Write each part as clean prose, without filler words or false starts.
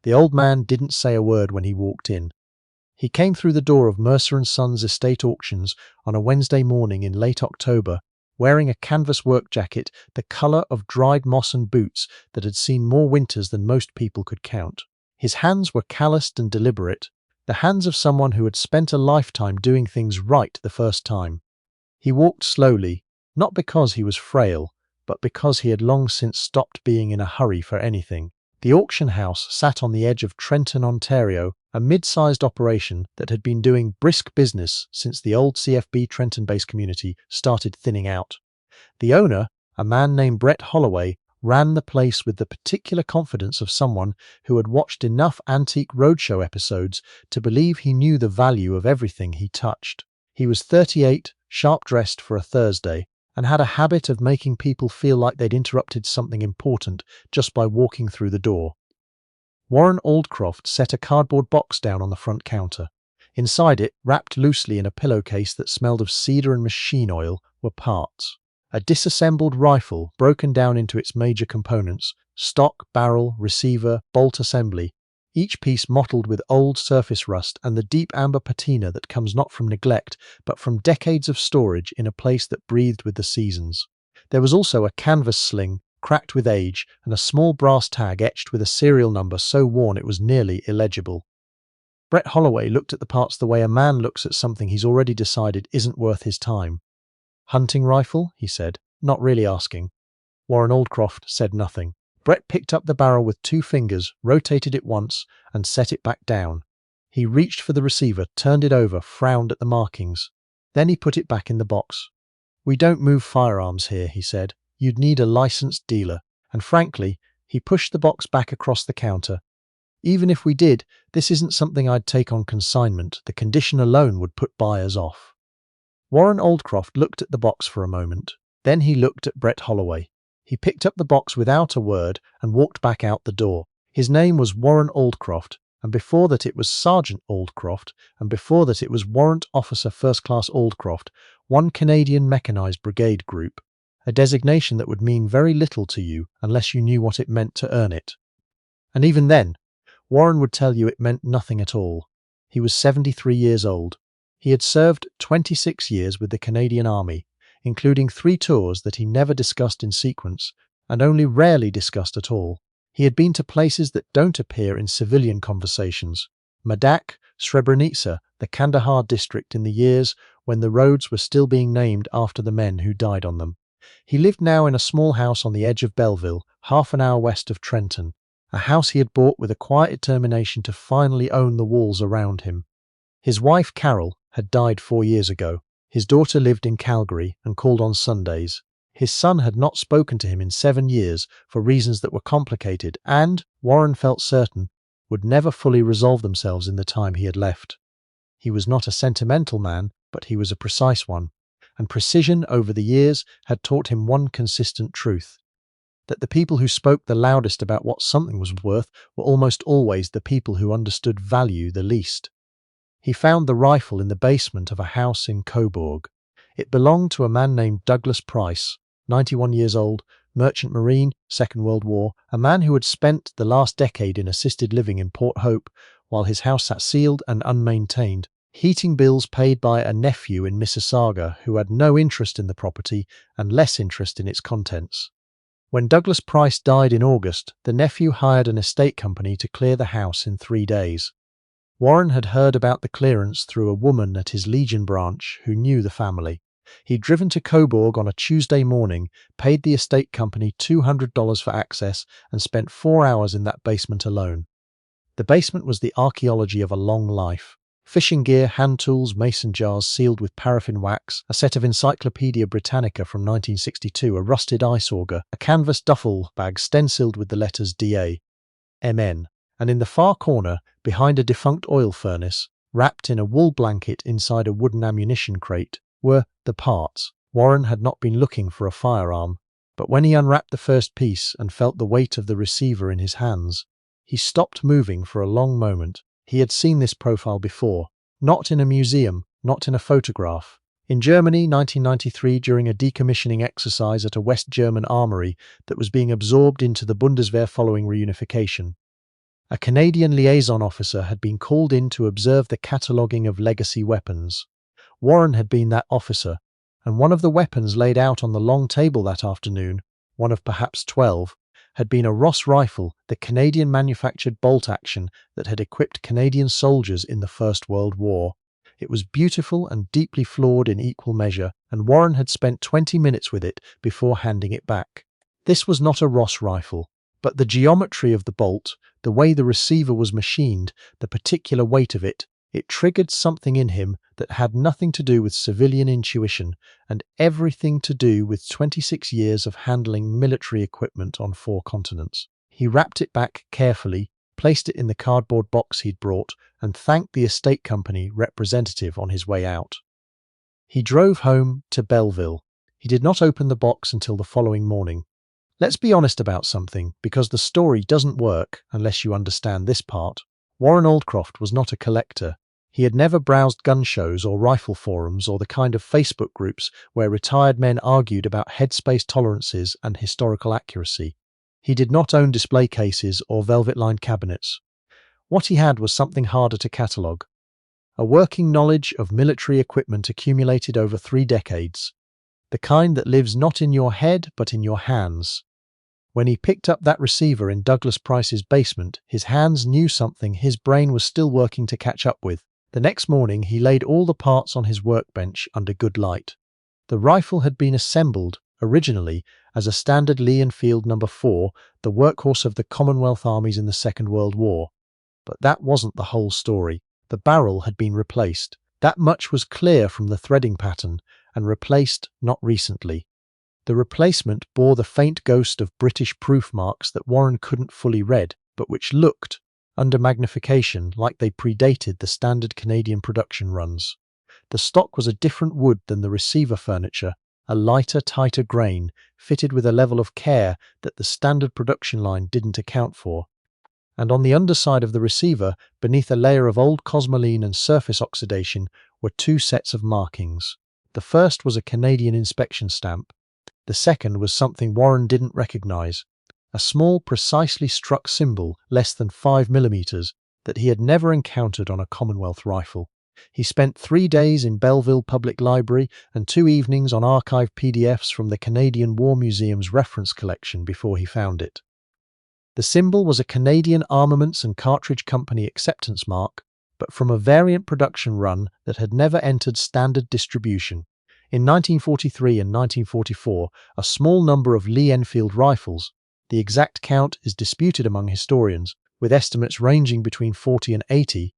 The old man didn't say a word when he walked in. He came through the door of Mercer & Sons Estate Auctions on a Wednesday morning in late October, wearing a canvas work jacket the colour of dried moss and boots that had seen more winters than most people could count. His hands were calloused and deliberate, the hands of someone who had spent a lifetime doing things right the first time. He walked slowly, not because he was frail, but because he had long since stopped being in a hurry for anything. The auction house sat on the edge of Trenton, Ontario, a mid-sized operation that had been doing brisk business since the old CFB Trenton-based community started thinning out. The owner, a man named Brett Holloway, ran the place with the particular confidence of someone who had watched enough antique roadshow episodes to believe he knew the value of everything he touched. He was 38, sharp-dressed for a Thursday, and had a habit of making people feel like they'd interrupted something important just by walking through the door. Warren Aldcroft set a cardboard box down on the front counter. Inside it, wrapped loosely in a pillowcase that smelled of cedar and machine oil, were parts. A disassembled rifle broken down into its major components: stock, barrel, receiver, bolt assembly, each piece mottled with old surface rust and the deep amber patina that comes not from neglect but from decades of storage in a place that breathed with the seasons. There was also a canvas sling, cracked with age, and a small brass tag etched with a serial number so worn it was nearly illegible. Brett Holloway looked at the parts the way a man looks at something he's already decided isn't worth his time. "Hunting rifle?" he said, not really asking. Warren Aldcroft said nothing. Brett picked up the barrel with 2 fingers, rotated it once, and set it back down. He reached for the receiver, turned it over, frowned at the markings. Then he put it back in the box. "We don't move firearms here," he said. "You'd need a licensed dealer." And frankly, he pushed the box back across the counter. "Even if we did, this isn't something I'd take on consignment. The condition alone would put buyers off." Warren Aldcroft looked at the box for a moment. Then he looked at Brett Holloway. He picked up the box without a word and walked back out the door. His name was Warren Aldcroft, and before that it was Sergeant Aldcroft, and before that it was Warrant Officer First Class Aldcroft, 1 Canadian Mechanized Brigade Group, a designation that would mean very little to you unless you knew what it meant to earn it. And even then, Warren would tell you it meant nothing at all. He was 73 years old. He had served 26 years with the Canadian Army, including 3 tours that he never discussed in sequence, and only rarely discussed at all. He had been to places that don't appear in civilian conversations: Medak, Srebrenica, the Kandahar district in the years when the roads were still being named after the men who died on them. He lived now in a small house on the edge of Belleville, half an hour west of Trenton, a house he had bought with a quiet determination to finally own the walls around him. His wife, Carol, had died 4 years ago. His daughter lived in Calgary and called on Sundays. His son had not spoken to him in 7 years for reasons that were complicated and, Warren felt certain, would never fully resolve themselves in the time he had left. He was not a sentimental man, but he was a precise one, and precision over the years had taught him one consistent truth: that the people who spoke the loudest about what something was worth were almost always the people who understood value the least. He found the rifle in the basement of a house in Cobourg. It belonged to a man named Douglas Price, 91 years old, merchant marine, Second World War, a man who had spent the last decade in assisted living in Port Hope while his house sat sealed and unmaintained, heating bills paid by a nephew in Mississauga who had no interest in the property and less interest in its contents. When Douglas Price died in August, the nephew hired an estate company to clear the house in 3 days. Warren had heard about the clearance through a woman at his Legion branch who knew the family. He'd driven to Cobourg on a Tuesday morning, paid the estate company $200 for access, and spent 4 hours in that basement alone. The basement was the archaeology of a long life. Fishing gear, hand tools, mason jars sealed with paraffin wax, a set of Encyclopaedia Britannica from 1962, a rusted ice auger, a canvas duffel bag stenciled with the letters DA, MN, and in the far corner, behind a defunct oil furnace, wrapped in a wool blanket inside a wooden ammunition crate, were the parts. Warren had not been looking for a firearm, but when he unwrapped the first piece and felt the weight of the receiver in his hands, he stopped moving for a long moment. He had seen this profile before, not in a museum, not in a photograph. In Germany, 1993, during a decommissioning exercise at a West German armory that was being absorbed into the Bundeswehr following reunification. A Canadian liaison officer had been called in to observe the cataloguing of legacy weapons. Warren had been that officer, and one of the weapons laid out on the long table that afternoon, one of perhaps 12, had been a Ross rifle, the Canadian-manufactured bolt-action that had equipped Canadian soldiers in the First World War. It was beautiful and deeply flawed in equal measure, and Warren had spent 20 minutes with it before handing it back. This was not a Ross rifle, but the geometry of the bolt, the way the receiver was machined, the particular weight of it, it triggered something in him that had nothing to do with civilian intuition and everything to do with 26 years of handling military equipment on 4 continents. He wrapped it back carefully, placed it in the cardboard box he'd brought, and thanked the estate company representative on his way out. He drove home to Belleville. He did not open the box until the following morning. Let's be honest about something, because the story doesn't work unless you understand this part. Warren Aldcroft was not a collector. He had never browsed gun shows or rifle forums or the kind of Facebook groups where retired men argued about headspace tolerances and historical accuracy. He did not own display cases or velvet-lined cabinets. What he had was something harder to catalogue. A working knowledge of military equipment accumulated over 3 decades. The kind that lives not in your head but in your hands. When he picked up that receiver in Douglas Price's basement, his hands knew something his brain was still working to catch up with. The next morning he laid all the parts on his workbench under good light. The rifle had been assembled, originally, as a standard Lee Enfield No. 4, the workhorse of the Commonwealth armies in the Second World War. But that wasn't the whole story. The barrel had been replaced. That much was clear from the threading pattern, and replaced not recently. The replacement bore the faint ghost of British proof marks that Warren couldn't fully read, but which looked, under magnification, like they predated the standard Canadian production runs. The stock was a different wood than the receiver furniture, a lighter, tighter grain, fitted with a level of care that the standard production line didn't account for. And on the underside of the receiver, beneath a layer of old cosmoline and surface oxidation, were 2 sets of markings. The first was a Canadian inspection stamp. The second was something Warren didn't recognize, a small, precisely struck symbol, less than 5 millimeters, that he had never encountered on a Commonwealth rifle. He spent 3 days in Belleville Public Library and 2 evenings on archived PDFs from the Canadian War Museum's reference collection before he found it. The symbol was a Canadian Armaments and Cartridge Company acceptance mark, but from a variant production run that had never entered standard distribution. In 1943 and 1944, a small number of Lee Enfield rifles, the exact count is disputed among historians, with estimates ranging between 40 and 80,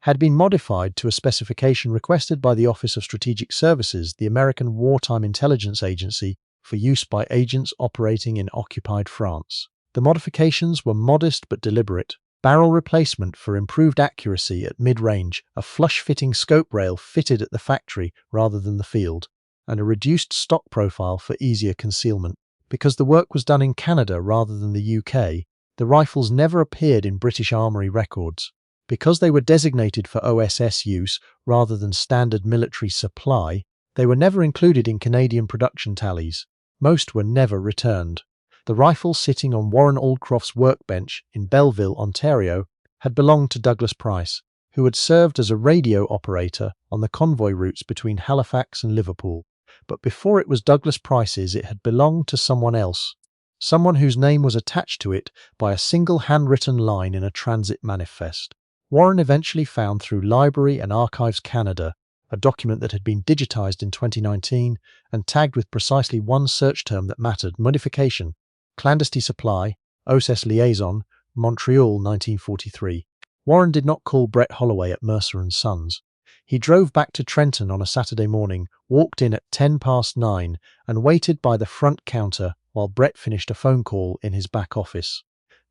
had been modified to a specification requested by the Office of Strategic Services, the American Wartime Intelligence Agency, for use by agents operating in occupied France. The modifications were modest but deliberate. Barrel replacement for improved accuracy at mid-range, a flush-fitting scope rail fitted at the factory rather than the field, and a reduced stock profile for easier concealment. Because the work was done in Canada rather than the UK, the rifles never appeared in British Armoury records. Because they were designated for OSS use rather than standard military supply, they were never included in Canadian production tallies. Most were never returned. The rifle sitting on Warren Aldcroft's workbench in Belleville, Ontario, had belonged to Douglas Price, who had served as a radio operator on the convoy routes between Halifax and Liverpool. But before it was Douglas Price's, it had belonged to someone else, someone whose name was attached to it by a single handwritten line in a transit manifest. Warren eventually found through Library and Archives Canada, a document that had been digitized in 2019 and tagged with precisely one search term that mattered: modification. Clandestine supply, OSS liaison, Montreal 1943. Warren did not call Brett Holloway at Mercer & Sons. He drove back to Trenton on a Saturday morning, walked in at 9:10, and waited by the front counter while Brett finished a phone call in his back office.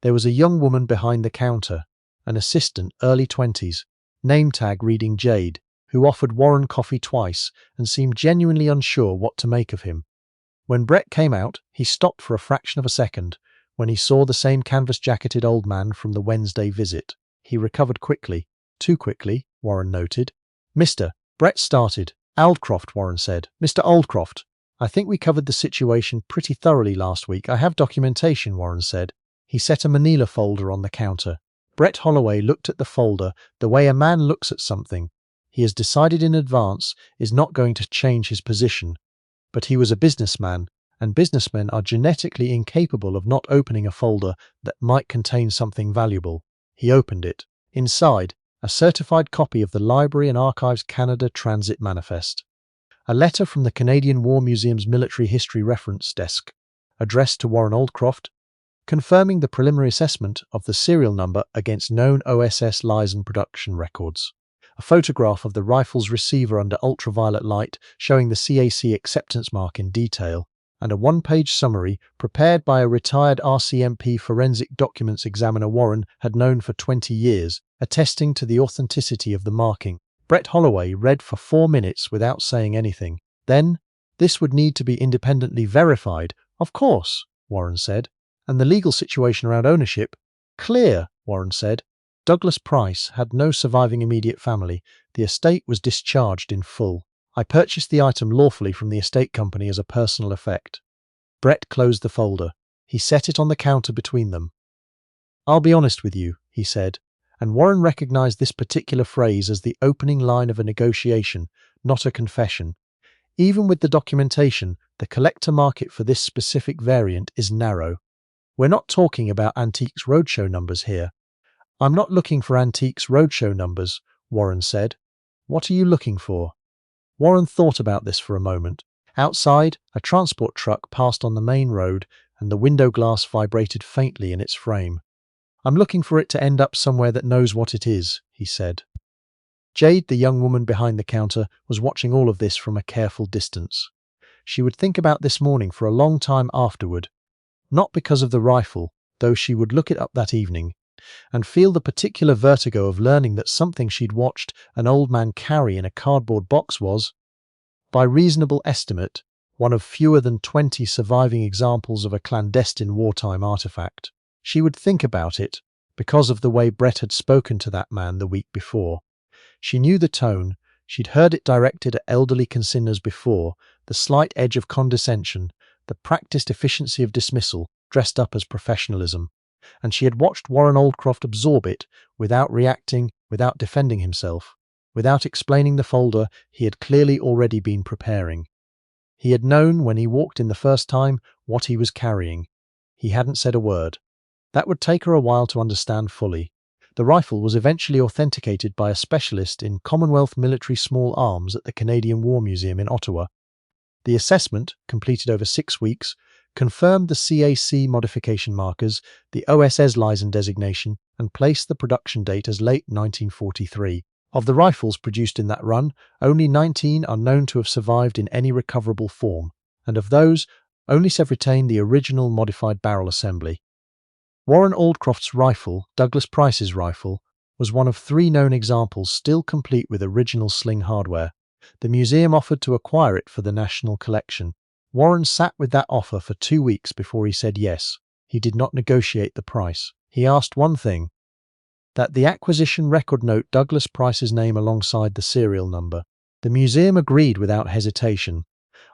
There was a young woman behind the counter, an assistant, early 20s, name tag reading Jade, who offered Warren coffee twice and seemed genuinely unsure what to make of him. When Brett came out, he stopped for a fraction of a second when he saw the same canvas-jacketed old man from the Wednesday visit. He recovered quickly. Too quickly, Warren noted. "Mr. Brett started. Aldcroft," Warren said. "Mr. Aldcroft, I think we covered the situation pretty thoroughly last week. I have documentation," Warren said. He set a manila folder on the counter. Brett Holloway looked at the folder the way a man looks at something he has decided in advance is not going to change his position. But he was a businessman, and businessmen are genetically incapable of not opening a folder that might contain something valuable. He opened it. Inside, a certified copy of the Library and Archives Canada Transit Manifest. A letter from the Canadian War Museum's Military History Reference Desk, addressed to Warren Oldcroft, confirming the preliminary assessment of the serial number against known OSS Liaison production records. A photograph of the rifle's receiver under ultraviolet light showing the CAC acceptance mark in detail, and a one-page summary prepared by a retired RCMP forensic documents examiner Warren had known for 20 years, attesting to the authenticity of the marking. Brett Holloway read for 4 minutes without saying anything. Then, "This would need to be independently verified." "Of course," Warren said. "And the legal situation around ownership?" "Clear," Warren said. Douglas Price had no surviving immediate family. The estate was discharged in full. "I purchased the item lawfully from the estate company as a personal effect." Brett closed the folder. He set it on the counter between them. "I'll be honest with you," he said, and Warren recognized this particular phrase as the opening line of a negotiation, not a confession. Even with the documentation, the collector market for this specific variant is narrow. "We're not talking about Antiques Roadshow numbers here." "I'm not looking for Antiques Roadshow numbers," Warren said. "What are you looking for?" Warren thought about this for a moment. Outside, a transport truck passed on the main road, and the window glass vibrated faintly in its frame. "I'm looking for it to end up somewhere that knows what it is," he said. Jade, the young woman behind the counter, was watching all of this from a careful distance. She would think about this morning for a long time afterward, not because of the rifle, though she would look it up that evening, and feel the particular vertigo of learning that something she'd watched an old man carry in a cardboard box was, by reasonable estimate, one of fewer than 20 surviving examples of a clandestine wartime artifact. She would think about it because of the way Brett had spoken to that man the week before. She knew the tone, she'd heard it directed at elderly consignors before, the slight edge of condescension, the practiced efficiency of dismissal, dressed up as professionalism. And she had watched Warren Oldcroft absorb it, without reacting, without defending himself, without explaining the folder he had clearly already been preparing. He had known, when he walked in the first time, what he was carrying. He hadn't said a word. That would take her a while to understand fully. The rifle was eventually authenticated by a specialist in Commonwealth military small arms at the Canadian War Museum in Ottawa. The assessment, completed over 6 weeks, confirmed the CAC modification markers, the OSS liaison designation, and placed the production date as late 1943. Of the rifles produced in that run, only 19 are known to have survived in any recoverable form, and of those, only 7 retain the original modified barrel assembly. Warren Oldcroft's rifle, Douglas Price's rifle, was one of 3 known examples still complete with original sling hardware. The museum offered to acquire it for the national collection. Warren sat with that offer for 2 weeks before he said yes. He did not negotiate the price. He asked one thing: that the acquisition record note Douglas Price's name alongside the serial number. The museum agreed without hesitation.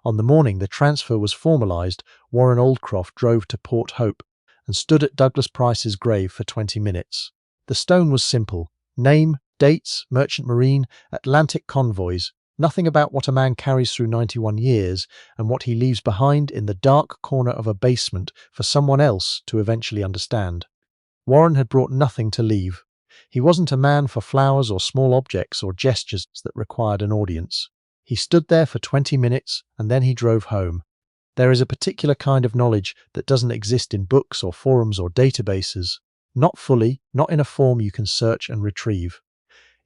On the morning the transfer was formalized, Warren Oldcroft drove to Port Hope and stood at Douglas Price's grave for 20 minutes. The stone was simple: name, dates, Merchant Marine, Atlantic convoys. Nothing about what a man carries through 91 years and what he leaves behind in the dark corner of a basement for someone else to eventually understand. Warren had brought nothing to leave. He wasn't a man for flowers or small objects or gestures that required an audience. He stood there for 20 minutes and then he drove home. There is a particular kind of knowledge that doesn't exist in books or forums or databases. Not fully, not in a form you can search and retrieve.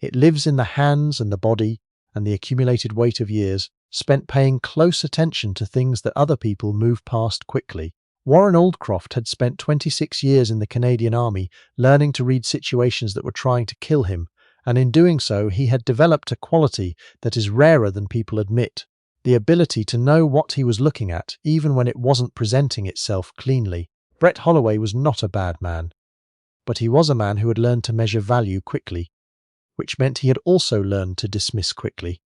It lives in the hands and the body, and the accumulated weight of years spent paying close attention to things that other people move past quickly. Warren Oldcroft had spent 26 years in the Canadian Army learning to read situations that were trying to kill him, and in doing so he had developed a quality that is rarer than people admit: the ability to know what he was looking at even when it wasn't presenting itself cleanly. Brett Holloway was not a bad man, but he was a man who had learned to measure value quickly, which meant he had also learned to dismiss quickly.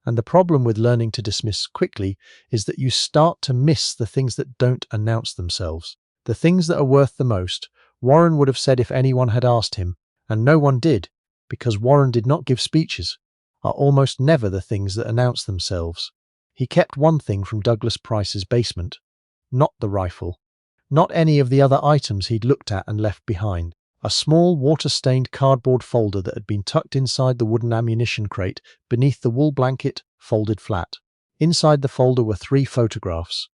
And the problem with learning to dismiss quickly is that you start to miss the things that don't announce themselves. The things that are worth the most, Warren would have said if anyone had asked him, and no one did, because Warren did not give speeches, are almost never the things that announce themselves. He kept one thing from Douglas Price's basement. Not the rifle. Not any of the other items he'd looked at and left behind. A small, water-stained cardboard folder that had been tucked inside the wooden ammunition crate beneath the wool blanket, folded flat. Inside the folder were 3 photographs.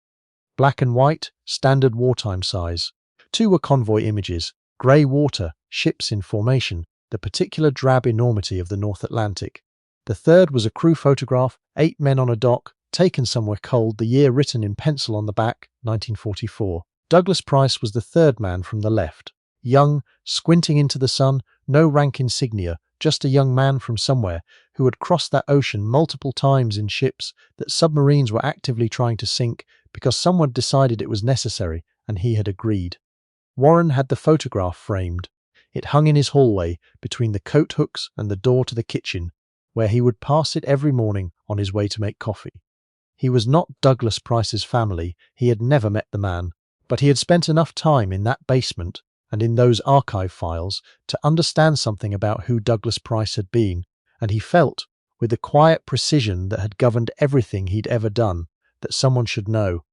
Black and white, standard wartime size. 2 were convoy images, grey water, ships in formation, the particular drab enormity of the North Atlantic. The third was a crew photograph, 8 men on a dock, taken somewhere cold, the year written in pencil on the back, 1944. Douglas Price was the third man from the left. Young, squinting into the sun, no rank insignia, just a young man from somewhere who had crossed that ocean multiple times in ships that submarines were actively trying to sink because someone decided it was necessary and he had agreed. Warren had the photograph framed. It hung in his hallway between the coat hooks and the door to the kitchen, where he would pass it every morning on his way to make coffee. He was not Douglas Price's family, he had never met the man, but he had spent enough time in that basement and in those archive files to understand something about who Douglas Price had been, and he felt, with the quiet precision that had governed everything he'd ever done, that someone should know.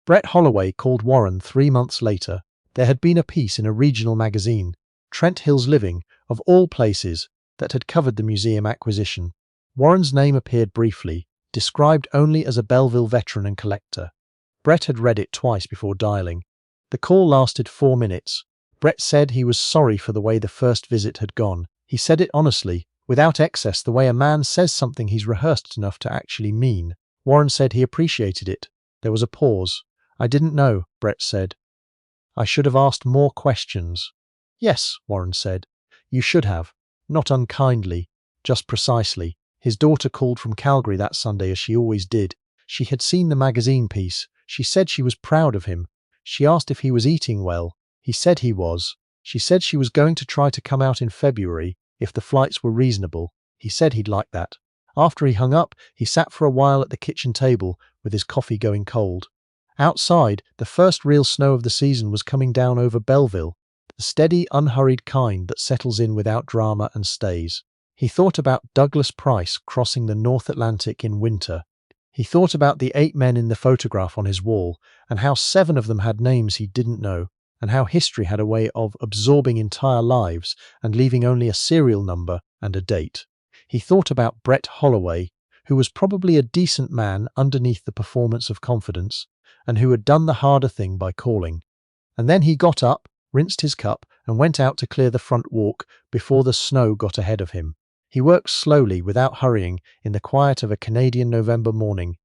Brett Holloway called Warren 3 months later. There had been a piece in a regional magazine, Trent Hill's Living, of all places, that had covered the museum acquisition. Warren's name appeared briefly, described only as a Belleville veteran and collector. Brett had read it twice before dialing. The call lasted 4 minutes. Brett said he was sorry for the way the first visit had gone. He said it honestly, without excess, the way a man says something he's rehearsed enough to actually mean. Warren said he appreciated it. There was a pause. "I didn't know," Brett said. "I should have asked more questions." "Yes," Warren said. "You should have. Not unkindly, just precisely." His daughter called from Calgary that Sunday as she always did. She had seen the magazine piece. She said she was proud of him. She asked if he was eating well. He said he was. She said she was going to try to come out in February, if the flights were reasonable. He said he'd like that. After he hung up, he sat for a while at the kitchen table with his coffee going cold. Outside, the first real snow of the season was coming down over Belleville, the steady, unhurried kind that settles in without drama and stays. He thought about Douglas Price crossing the North Atlantic in winter. He thought about the 8 men in the photograph on his wall, and how 7 of them had names he didn't know, and how history had a way of absorbing entire lives and leaving only a serial number and a date. He thought about Brett Holloway, who was probably a decent man underneath the performance of confidence, and who had done the harder thing by calling. And then he got up, rinsed his cup, and went out to clear the front walk before the snow got ahead of him. He worked slowly, without hurrying, in the quiet of a Canadian November morning.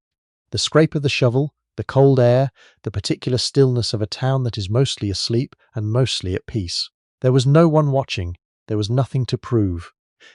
The scrape of the shovel, the cold air, the particular stillness of a town that is mostly asleep and mostly at peace. There was no one watching. There was nothing to prove.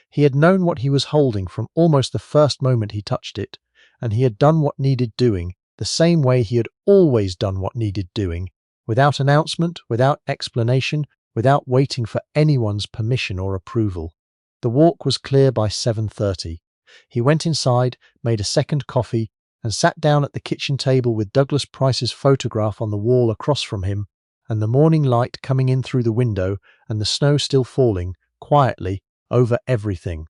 He had known what he was holding from almost the first moment he touched it, and he had done what needed doing, the same way he had always done what needed doing, without announcement, without explanation, without waiting for anyone's permission or approval. The walk was clear by 7:30. He went inside, made a second coffee, and sat down at the kitchen table with Douglas Price's photograph on the wall across from him, and the morning light coming in through the window, and the snow still falling, quietly, over everything.